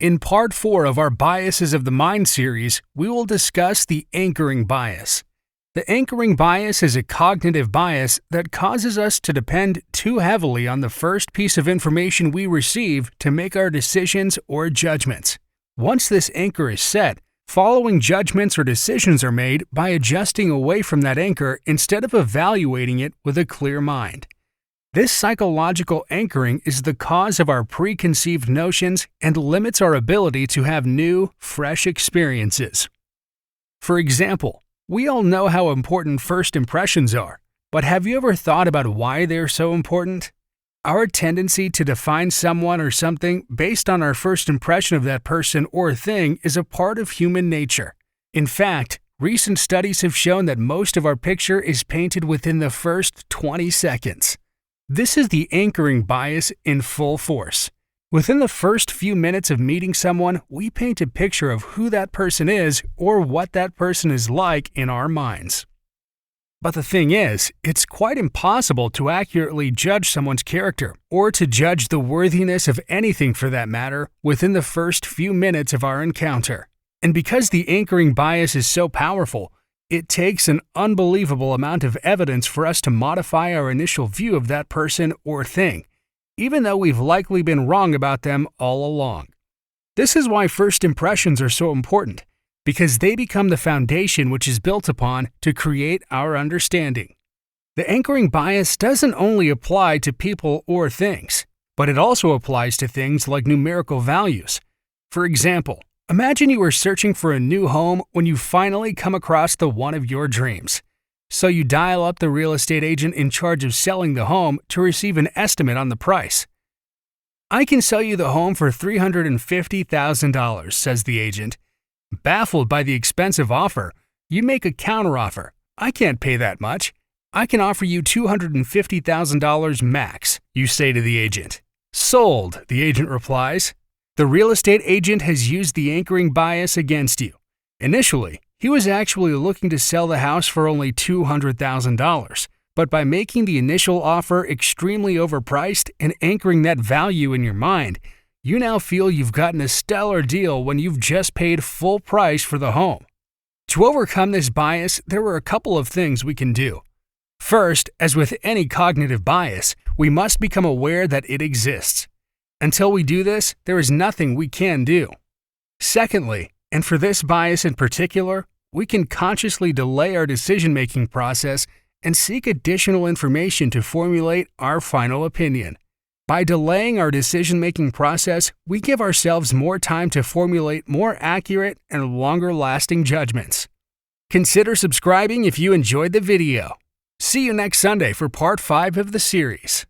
In Part 4 of our Biases of the Mind series, we will discuss the anchoring bias. The anchoring bias is a cognitive bias that causes us to depend too heavily on the first piece of information we receive to make our decisions or judgments. Once this anchor is set, following judgments or decisions are made by adjusting away from that anchor instead of evaluating it with a clear mind. This psychological anchoring is the cause of our preconceived notions and limits our ability to have new, fresh experiences. For example, we all know how important first impressions are, but have you ever thought about why they're so important? Our tendency to define someone or something based on our first impression of that person or thing is a part of human nature. In fact, recent studies have shown that most of our picture is painted within the first 20 seconds. This is the anchoring bias in full force. Within the first few minutes of meeting someone, we paint a picture of who that person is or what that person is like in our minds. But the thing is, it's quite impossible to accurately judge someone's character or to judge the worthiness of anything for that matter within the first few minutes of our encounter. And because the anchoring bias is so powerful, it takes an unbelievable amount of evidence for us to modify our initial view of that person or thing, even though we've likely been wrong about them all along. This is why first impressions are so important, because they become the foundation which is built upon to create our understanding. The anchoring bias doesn't only apply to people or things, but it also applies to things like numerical values. For example, imagine you are searching for a new home when you finally come across the one of your dreams. So you dial up the real estate agent in charge of selling the home to receive an estimate on the price. "I can sell you the home for $350,000, says the agent. Baffled by the expensive offer, you make a counteroffer. "I can't pay that much. I can offer you $250,000 max, you say to the agent. "Sold," the agent replies. The real estate agent has used the anchoring bias against you. Initially, he was actually looking to sell the house for only $200,000, but by making the initial offer extremely overpriced and anchoring that value in your mind, you now feel you've gotten a stellar deal when you've just paid full price for the home. To overcome this bias, there are a couple of things we can do. First, as with any cognitive bias, we must become aware that it exists. Until we do this, there is nothing we can do. Secondly, and for this bias in particular, we can consciously delay our decision-making process and seek additional information to formulate our final opinion. By delaying our decision-making process, we give ourselves more time to formulate more accurate and longer-lasting judgments. Consider subscribing if you enjoyed the video. See you next Sunday for Part 5 of the series.